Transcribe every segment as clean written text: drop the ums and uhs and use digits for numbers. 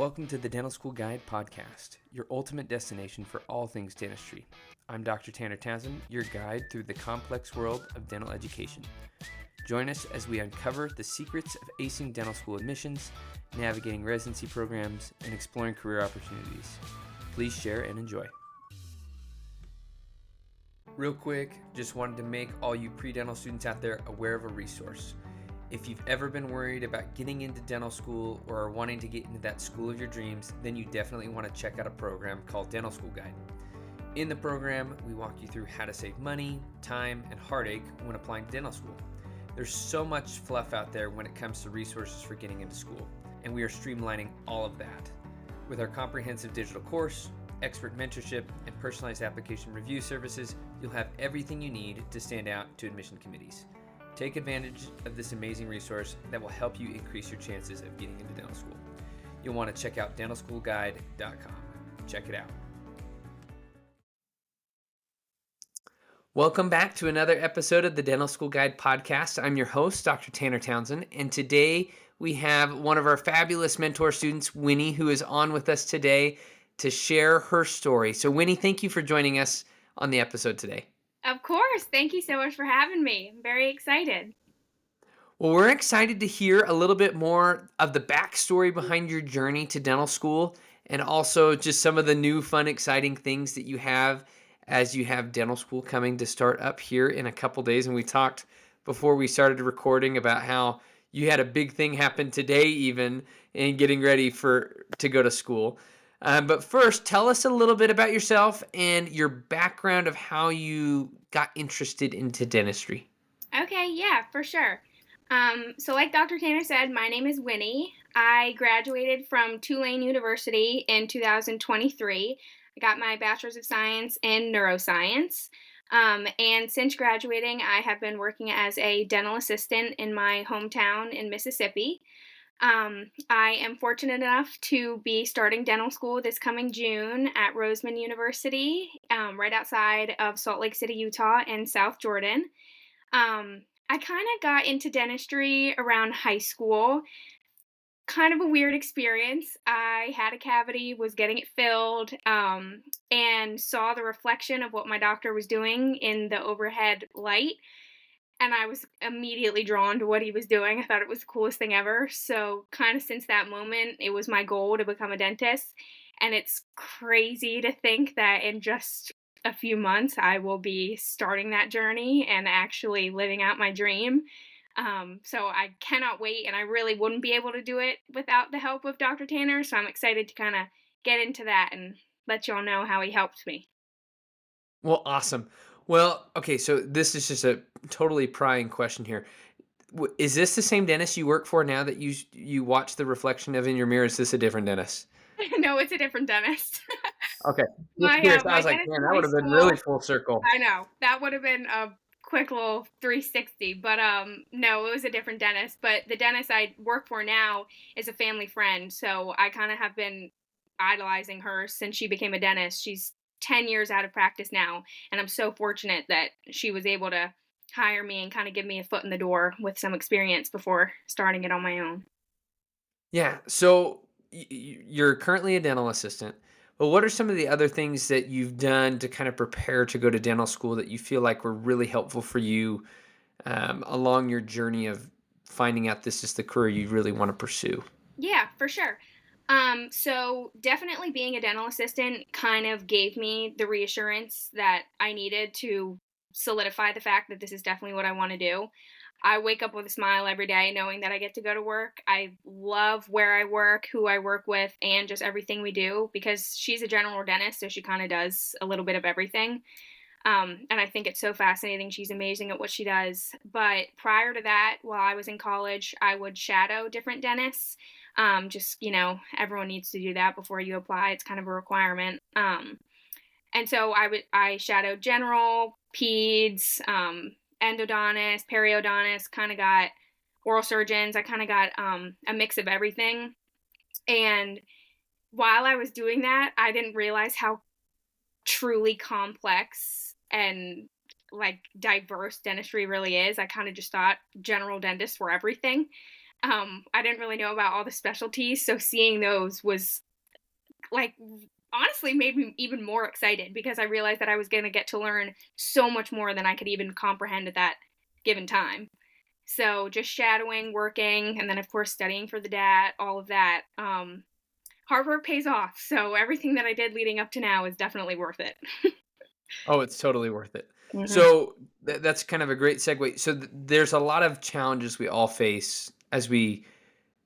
Welcome to the Dental School Guide podcast, your ultimate destination for all things dentistry. I'm Dr. Tanner Townsend, your guide through the complex world of dental education. Join us as we uncover the secrets of acing dental school admissions, navigating residency programs, and exploring career opportunities. Please share and enjoy. Real quick, just wanted to make all you pre-dental students out there aware of a resource. If you've ever been worried about getting into dental school or are wanting to get into that school of your dreams, then you definitely want to check out a program called Dental School Guide. In the program, we walk you through how to save money, time, and heartache when applying to dental school. There's so much fluff out there when it comes to resources for getting into school, and we are streamlining all of that. With our comprehensive digital course, expert mentorship, and personalized application review services, you'll have everything you need to stand out to admission committees. Take advantage of this amazing resource that will help you increase your chances of getting into dental school. You'll want to check out dentalschoolguide.com. Check it out. Welcome back to another episode of the Dental School Guide podcast. I'm your host, Dr. Tanner Townsend, and today we have one of our fabulous mentor students, Winnie, who is on with us today to share her story. So Winnie, thank you for joining us on the episode today. Of course. Thank you so much for having me. I'm very excited. Well, we're excited to hear a little bit more of the backstory behind your journey to dental school and also just some of the new, fun, exciting things that you have as you have dental school coming to start up here in a couple days. And we talked before we started recording about how you had a big thing happen today even in getting ready to go to school. But first, tell us a little bit about yourself and your background of how you got interested into dentistry. Okay, yeah, for sure. So like Dr. Tanner said, my name is Winnie. I graduated from Tulane University in 2023. I got my Bachelor's of Science in Neuroscience. And since graduating, I have been working as a dental assistant in my hometown in Mississippi. I am fortunate enough to be starting dental school this coming June at Roseman University, right outside of Salt Lake City, Utah, in South Jordan. I kind of got into dentistry around high school. Kind of a weird experience. I had a cavity, was getting it filled, and saw the reflection of what my doctor was doing in the overhead light. And I was immediately drawn to what he was doing. I thought it was the coolest thing ever. So kind of since that moment, it was my goal to become a dentist. And it's crazy to think that in just a few months, I will be starting that journey and actually living out my dream. So I cannot wait, and I really wouldn't be able to do it without the help of Dr. Tanner. So I'm excited to kind of get into that and let y'all know how he helped me. Well, awesome. Well, okay, so this is just a totally prying question here. Is this the same dentist you work for now that you watch the reflection of in your mirror? Is this a different dentist? No, it's a different dentist. Okay. My I was like, dentist man, in that would high have been school, really full circle. I know. That would have been a quick little 360, but no, it was a different dentist. But the dentist I work for now is a family friend, so I kind of have been idolizing her since she became a dentist. She's 10 years out of practice now, and I'm so fortunate that she was able to hire me and kind of give me a foot in the door with some experience before starting it on my own. Yeah, so you're currently a dental assistant. But what are some of the other things that you've done to kind of prepare to go to dental school that you feel like were really helpful for you along your journey of finding out this is the career you really want to pursue? Yeah, for sure. So definitely being a dental assistant kind of gave me the reassurance that I needed to solidify the fact that this is definitely what I want to do. I wake up with a smile every day knowing that I get to go to work. I love where I work, who I work with, and just everything we do because she's a general dentist, so she kind of does a little bit of everything. And I think it's so fascinating. She's amazing at what she does. But prior to that, while I was in college, I would shadow different dentists. Everyone needs to do that before you apply. It's kind of a requirement. And so I shadowed general, peds, endodontist, periodontist, kind of got oral surgeons. I kind of got a mix of everything. And while I was doing that, I didn't realize how truly complex and like diverse dentistry really is. I kind of just thought general dentists were everything. I didn't really know about all the specialties, so seeing those was like honestly made me even more excited because I realized that I was going to get to learn so much more than I could even comprehend at that given time. So just shadowing, working, and then of course studying for the DAT, all of that. Hard work pays off. So everything that I did leading up to now is definitely worth it. Oh, it's totally worth it. Hmm. So that's kind of a great segue. So there's a lot of challenges we all face as we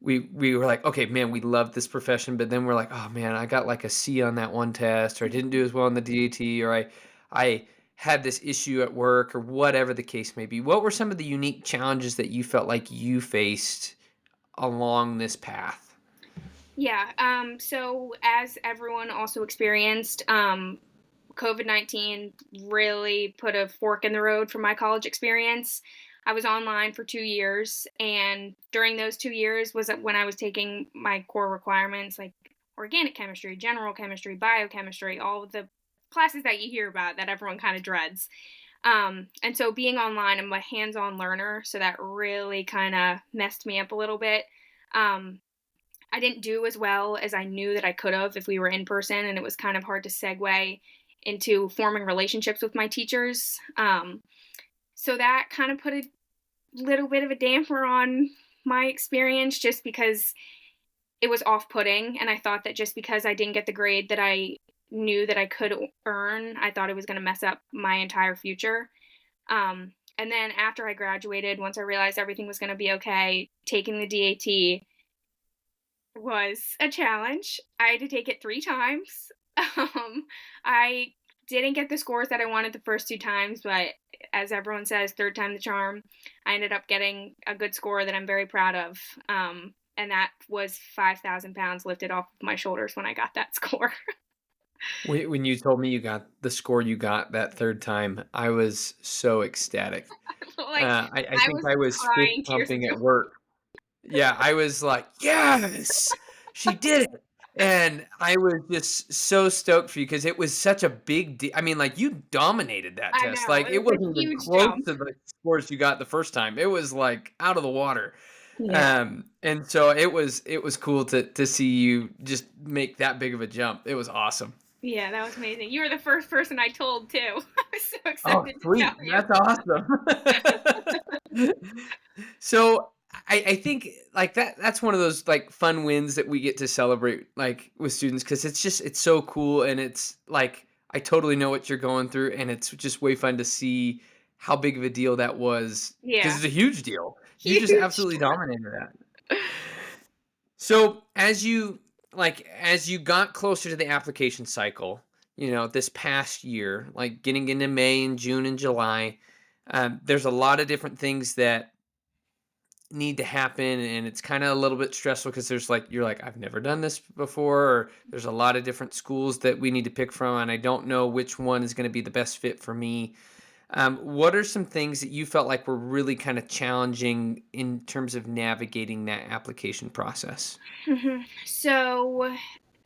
were like, okay, man, we love this profession, but then we're like, oh man, I got like a C on that one test, or I didn't do as well on the DAT, or I had this issue at work, or whatever the case may be. What were some of the unique challenges that you felt like you faced along this path? Yeah. So as everyone also experienced, COVID-19 really put a fork in the road for my college experience. I was online for 2 years, and during those 2 years was when I was taking my core requirements like organic chemistry, general chemistry, biochemistry, all of the classes that you hear about that everyone kind of dreads. And so being online, I'm a hands on learner, so that really kind of messed me up a little bit. Um, I didn't do as well as I knew that I could have if we were in person, and it was kind of hard to segue into forming relationships with my teachers. So that kind of put a little bit of a damper on my experience just because it was off putting. And I thought that just because I didn't get the grade that I knew that I could earn, I thought it was going to mess up my entire future. And then after I graduated, once I realized everything was going to be okay, taking the DAT was a challenge. I had to take it 3 times. I didn't get the scores that I wanted the first 2 times, but as everyone says, third time the charm. I ended up getting a good score that I'm very proud of. And that was 5,000 pounds lifted off of my shoulders when I got that score. When you told me you got the score you got that third time, I was so ecstatic. Like, I I think was I was fist crying tears of pumping at joy. work. Yeah, I was like, "Yes, she did it." And I was just so stoked for you because it was such a big deal. I mean, like, you dominated that I test. know, Like, it it was a wasn't even huge close jump. to the scores you got the first time. It was, like, out of the water. Yeah. And so it was cool to see you just make that big of a jump. It was awesome. Yeah, that was amazing. You were the first person I told too. I was so Oh, excited to tell sweet. you. That's awesome. So I think like that's one of those like fun wins that we get to celebrate like with students because it's so cool and it's like I totally know what you're going through and it's just way fun to see how big of a deal that was because Yeah, it's a huge deal. You just huge. absolutely dominated that. So as you got closer to the application cycle, this past year, like getting into May and June and July, there's a lot of different things that need to happen, and it's kind of a little bit stressful because there's like you're like I've never done this before, or there's a lot of different schools that we need to pick from, and I don't know which one is going to be the best fit for me. What are some things that you felt like were really kind of challenging in terms of navigating that application process? So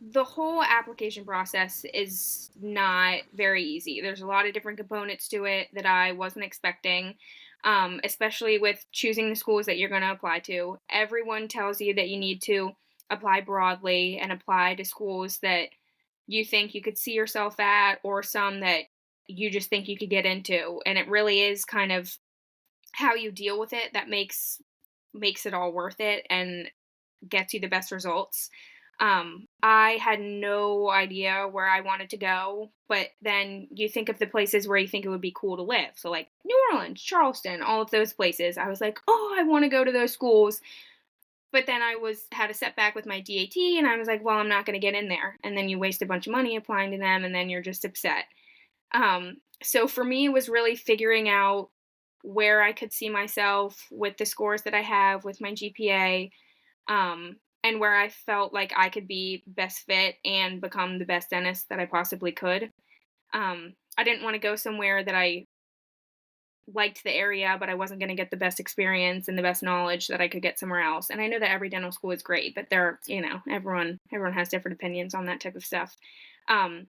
the whole application process is not very easy. There's a lot of different components to it that I wasn't expecting, especially with choosing the schools that you're going to apply to. Everyone tells you that you need to apply broadly and apply to schools that you think you could see yourself at or some that you just think you could get into. And it really is kind of how you deal with it that makes it all worth it and gets you the best results. I had no idea where I wanted to go, but then you think of the places where you think it would be cool to live. So like New Orleans, Charleston, all of those places. I was like, "Oh, I want to go to those schools." But then I was had a setback with my DAT and I was like, "Well, I'm not going to get in there." And then you waste a bunch of money applying to them and then you're just upset. So for me it was really figuring out where I could see myself with the scores that I have with my GPA, and where I felt like I could be best fit and become the best dentist that I possibly could. I didn't want to go somewhere that I liked the area, but I wasn't going to get the best experience and the best knowledge that I could get somewhere else. And I know that every dental school is great, but everyone has different opinions on that type of stuff. Um,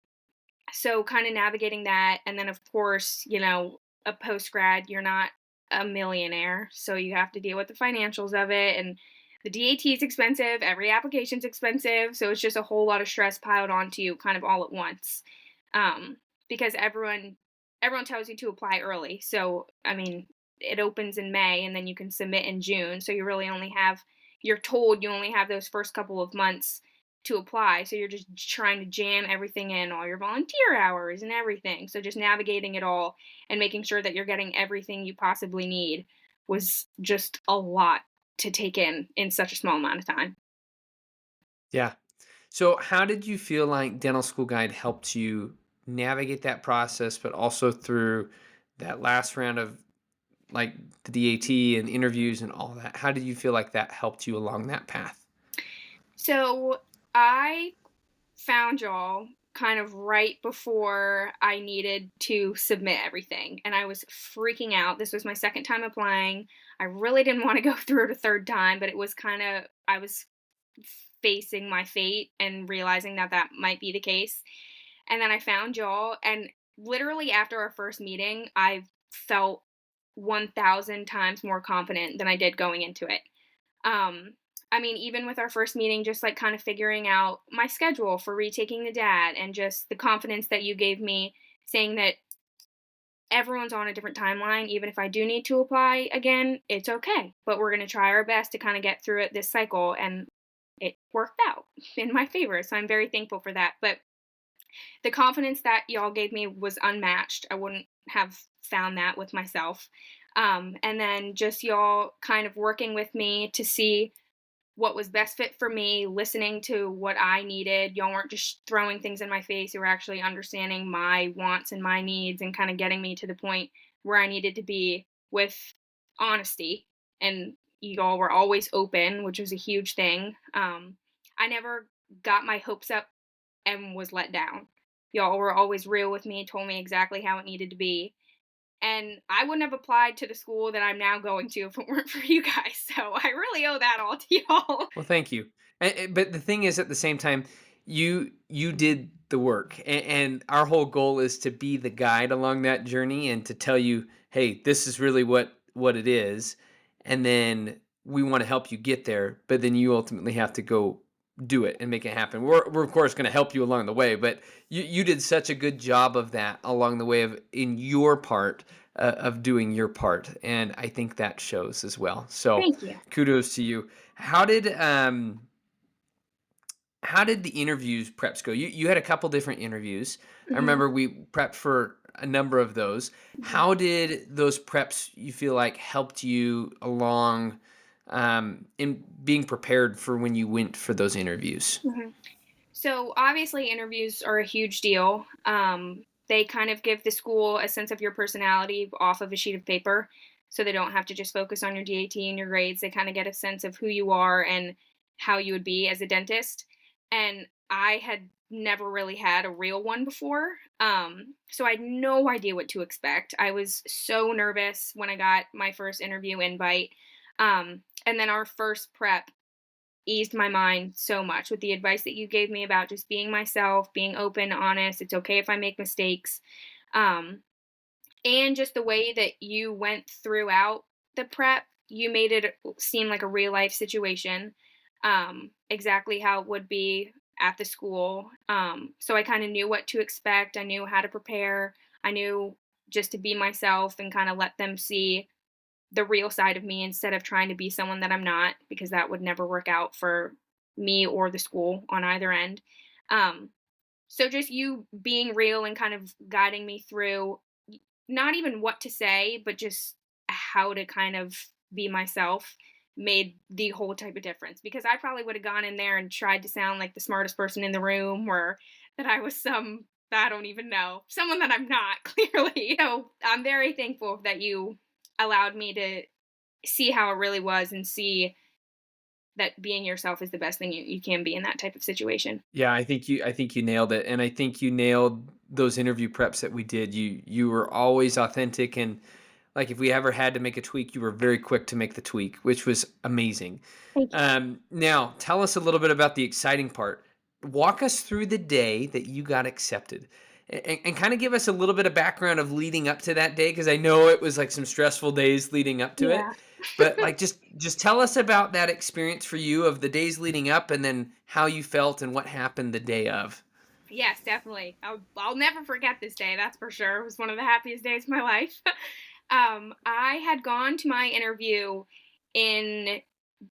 so kind of navigating that, and then of course, a post grad, you're not a millionaire, so you have to deal with the financials of it, and the DAT is expensive, every application's expensive, so it's just a whole lot of stress piled onto you kind of all at once. Um, because everyone tells you to apply early. So, I mean, it opens in May and then you can submit in June. So you really only have you're told you only have those first couple of months to apply. So you're just trying to jam everything in, all your volunteer hours and everything. So just navigating it all and making sure that you're getting everything you possibly need was just a lot to take in such a small amount of time. Yeah. So, how did you feel like Dental School Guide helped you navigate that process, but also through that last round of like the DAT and interviews and all that? How did you feel like that helped you along that path? So I found y'all kind of right before I needed to submit everything. And I was freaking out. This was my second time applying. I really didn't want to go through it a third time, but it was kind of, I was facing my fate and realizing that that might be the case. And then I found y'all. And literally after our first meeting, I felt 1,000 times more confident than I did going into it. Um, I mean, even with our first meeting, just like kind of figuring out my schedule for retaking the dad and just the confidence that you gave me saying that everyone's on a different timeline. Even if I do need to apply again, it's okay. But we're going to try our best to kind of get through it this cycle. And it worked out in my favor. So I'm very thankful for that. But the confidence that y'all gave me was unmatched. I wouldn't have found that with myself. And then just y'all kind of working with me to see what was best fit for me, listening to what I needed. Y'all weren't just throwing things in my face. You were actually understanding my wants and my needs and kind of getting me to the point where I needed to be with honesty. And y'all were always open, which was a huge thing. I never got my hopes up and was let down. Y'all were always real with me, told me exactly how it needed to be. And I wouldn't have applied to the school that I'm now going to if it weren't for you guys. So I really owe that all to y'all. Well, thank you. But the thing is, at the same time, you did the work, and our whole goal is to be the guide along that journey and to tell you, hey, this is really what it is, and then we want to help you get there. But then you ultimately have to go do it and make it happen. We're of course going to help you along the way, but you did such a good job of that along the way of in your part of doing your part, and I think that shows as well. So Thank you. kudos to you. How did how did the interviews preps go? You had a couple different interviews. I Mhm, remember we prepped for a number of those. mhm, How did those preps you feel like helped you along in being prepared for when you went for those interviews? mhm. So obviously, interviews are a huge deal. They kind of give the school a sense of your personality off of a sheet of paper, so they don't have to just focus on your DAT and your grades. They kind of get a sense of who you are and how you would be as a dentist. And I had never really had a real one before, so I had no idea what to expect. I was so nervous when I got my first interview invite, and then our first prep eased my mind so much with the advice that you gave me about just being myself, being open, honest. It's okay if I make mistakes. Um, and just the way that you went throughout the prep, you made it seem like a real life situation, exactly how it would be at the school. So I kind of knew what to expect. I knew how to prepare. I knew just to be myself and kind of let them see the real side of me instead of trying to be someone that I'm not, because that would never work out for me or the school on either end. Um, so just you being real and kind of guiding me through not even what to say, but just how to kind of be myself made the whole type of difference, because I probably would have gone in there and tried to sound like the smartest person in the room or that I was some I don't even know, someone that I'm not clearly. So I'm very thankful that you allowed me to see how it really was and see that being yourself is the best thing you can be in that type of situation. Yeah, I think you nailed it, and I think you nailed those interview preps that we did. You were always authentic, and like if we ever had to make a tweak, you were very quick to make the tweak, which was amazing. Thank you. Now, tell us a little bit about the exciting part. Walk us through the day that you got accepted. and kind of give us a little bit of background of leading up to that day, because I know it was like some stressful days leading up to it. Yeah. But like just tell us about that experience for you of the days leading up, and then how you felt and what happened the day of. Yes, definitely. I'll never forget this day, that's for sure. It was one of the happiest days of my life. I had gone to my interview in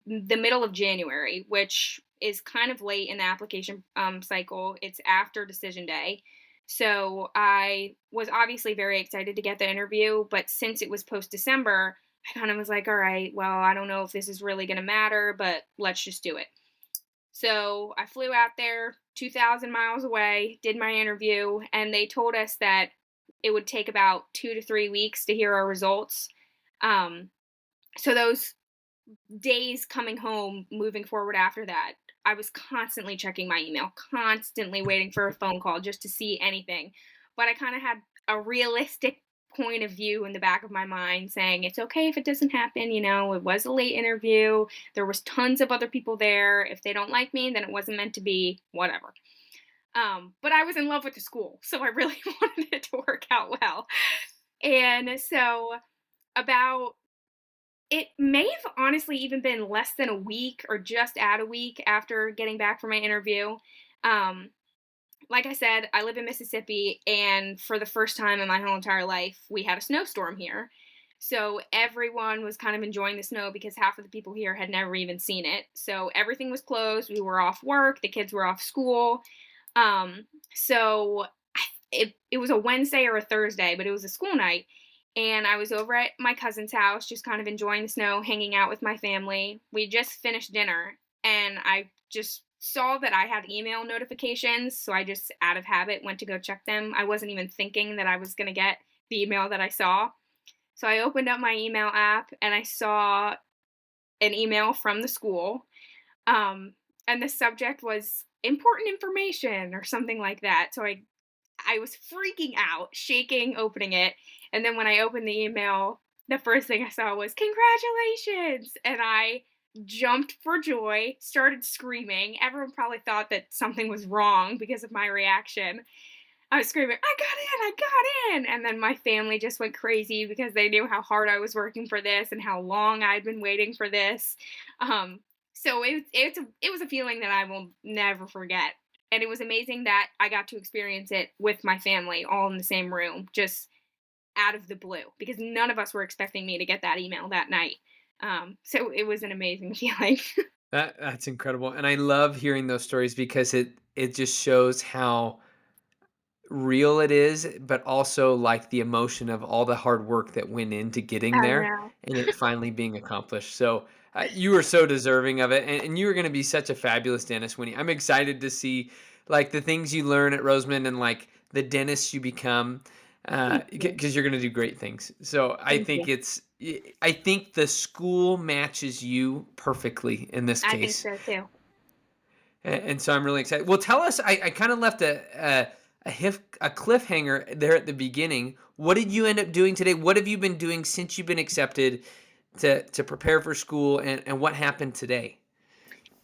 the middle of January, which is kind of late in the application cycle. It's after decision day. So I was obviously very excited to get the interview, but since it was post December, I kind of was like, all right, well, I don't know if this is really going to matter, but let's just do it. So I flew out there 2,000 miles away, did my interview, and they told us that it would take about 2 to 3 weeks to hear our results. Um, so those days coming home, moving forward after that, I was constantly checking my email, constantly waiting for a phone call just to see anything. But I kind of had a realistic point of view in the back of my mind saying it's okay if it doesn't happen, it was a late interview. There was tons of other people there. If they don't like me, then it wasn't meant to be, whatever. But I was in love with the school, so I really wanted it to work out well. And so about it may have honestly even been less than a week or just at a week after getting back from my interview. Um, like I said, I live in Mississippi, and for the first time in my whole entire life, we had a snowstorm here. So everyone was kind of enjoying the snow because half of the people here had never even seen it. So everything was closed. We were off work. The kids were off school. Um, so it was a Wednesday or a Thursday, but it was a school night. And I was over at my cousin's house, just kind of enjoying the snow, hanging out with my family. We just finished dinner, and I just saw that I had email notifications. So I just, out of habit, went to go check them. I wasn't even thinking that I was going to get the email that I saw. So I opened up my email app and I saw an email from the school. And the subject was important information or something like that. So I was freaking out, shaking, opening it. And then when I opened the email, the first thing I saw was congratulations. And I jumped for joy, started screaming. Everyone probably thought that something was wrong because of my reaction. I was screaming, I got in, I got in. And then my family just went crazy because they knew how hard I was working for this and how long I'd been waiting for this. Um, so it was a feeling that I will never forget. And it was amazing that I got to experience it with my family all in the same room, just out of the blue, because none of us were expecting me to get that email that night. So it was an amazing feeling. That's incredible, and I love hearing those stories because it just shows how real it is, but also like the emotion of all the hard work that went into getting I there know. and it finally being accomplished. So you are so deserving of it, and you are going to be such a fabulous dentist, Winnie. I'm excited to see like the things you learn at Roseman and like the dentist you become, Thank you. because you're going to do great things. So Thank you. I think the school matches you perfectly in this I think case. so too. And so I'm really excited. Well, tell us. I kind of left a cliffhanger there at the beginning. What did you end up doing today? What have you been doing since you've been accepted to prepare for school, and what happened today?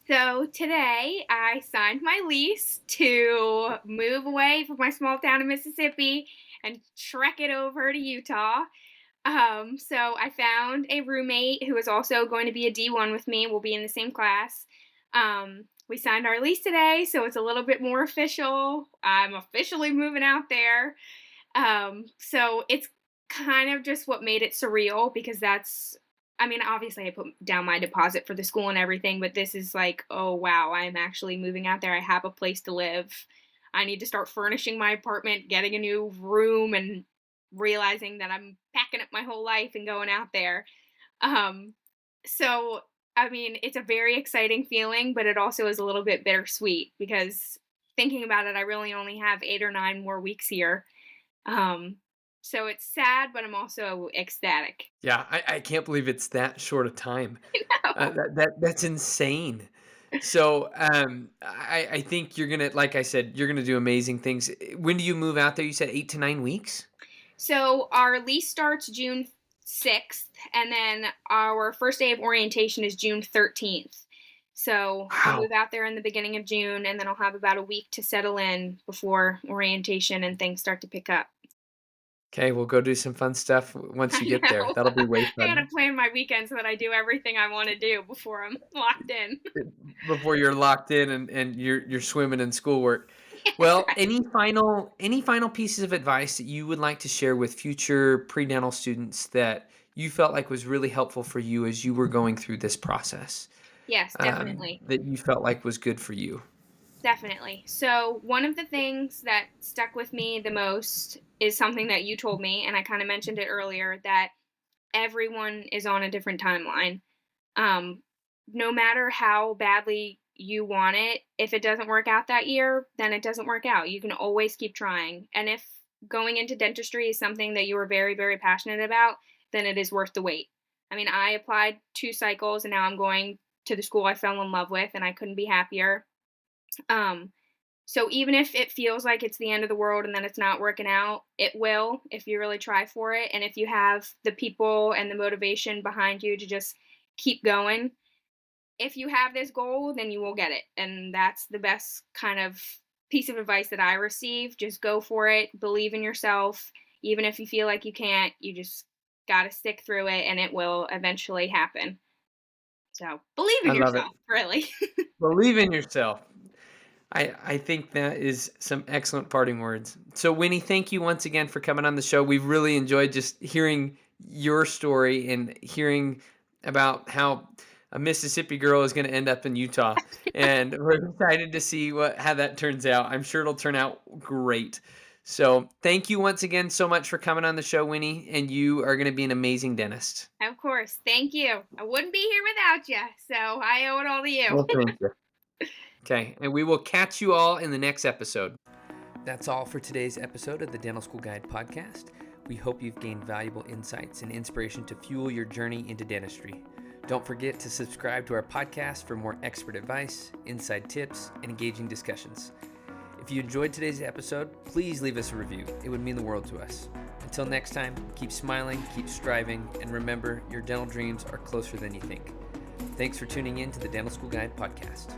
So today I signed my lease to move away from my small town in Mississippi and trek it over to Utah. So I found a roommate who is also going to be a D1 with me. We'll be in the same class. We signed our lease today, so it's a little bit more official. I'm officially moving out there. So it's kind of just what made it surreal because I mean, obviously I put down my deposit for the school and everything, but this is like, oh wow, I'm actually moving out there. I have a place to live. I need to start furnishing my apartment, getting a new room, and realizing that I'm packing up my whole life and going out there. Um, so, I mean, it's a very exciting feeling, but it also is a little bit bittersweet because thinking about it, I really only have 8 or 9 more weeks here. Um, so it's sad, but I'm also ecstatic. Yeah, I can't believe it's that short a time. That's insane. So I think you're gonna, like I said, you're gonna do amazing things. When do you move out there? You said 8 to 9 weeks. So our lease starts June 6th, and then our first day of orientation is June 13th. So I'll Wow. move out there in the beginning of June, and then I'll have about a week to settle in before orientation and things start to pick up. Okay, we'll go do some fun stuff once I you get there. know. That'll be way I gotta fun. plan my weekend so that I do everything I want to do before I'm locked in. Before you're locked in and you're swimming in schoolwork. Well, Right. any final pieces of advice that you would like to share with future pre-dental students that you felt like was really helpful for you as you were going through this process, Yes, definitely. that you felt like was good for you? Definitely. So, one of the things that stuck with me the most is something that you told me, and I kind of mentioned it earlier, that everyone is on a different timeline. Um, no matter how badly you want it, if it doesn't work out that year, then it doesn't work out. You can always keep trying. And if going into dentistry is something that you are very, very passionate about, then it is worth the wait. I mean, I applied 2 cycles and now I'm going to the school I fell in love with, and I couldn't be happier. Um, so even if it feels like it's the end of the world and then it's not working out, it will if you really try for it. And if you have the people and the motivation behind you to just keep going, if you have this goal, then you will get it. And that's the best kind of piece of advice that I receive. Just go for it, believe in yourself. Even if you feel like you can't, you just got to stick through it and it will eventually happen. So believe I in love it. yourself, really. Believe in yourself. I think that is some excellent parting words. So, Winnie, thank you once again for coming on the show. We've really enjoyed just hearing your story and hearing about how a Mississippi girl is going to end up in Utah. And we're excited to see how that turns out. I'm sure it'll turn out great. So, thank you once again so much for coming on the show, Winnie. And you are going to be an amazing dentist. Of course. Thank you. I wouldn't be here without you. So I owe it all to you. Well, thank you. Okay. And we will catch you all in the next episode. That's all for today's episode of the Dental School Guide podcast. We hope you've gained valuable insights and inspiration to fuel your journey into dentistry. Don't forget to subscribe to our podcast for more expert advice, inside tips, and engaging discussions. If you enjoyed today's episode, please leave us a review. It would mean the world to us. Until next time, keep smiling, keep striving, and remember, your dental dreams are closer than you think. Thanks for tuning in to the Dental School Guide podcast.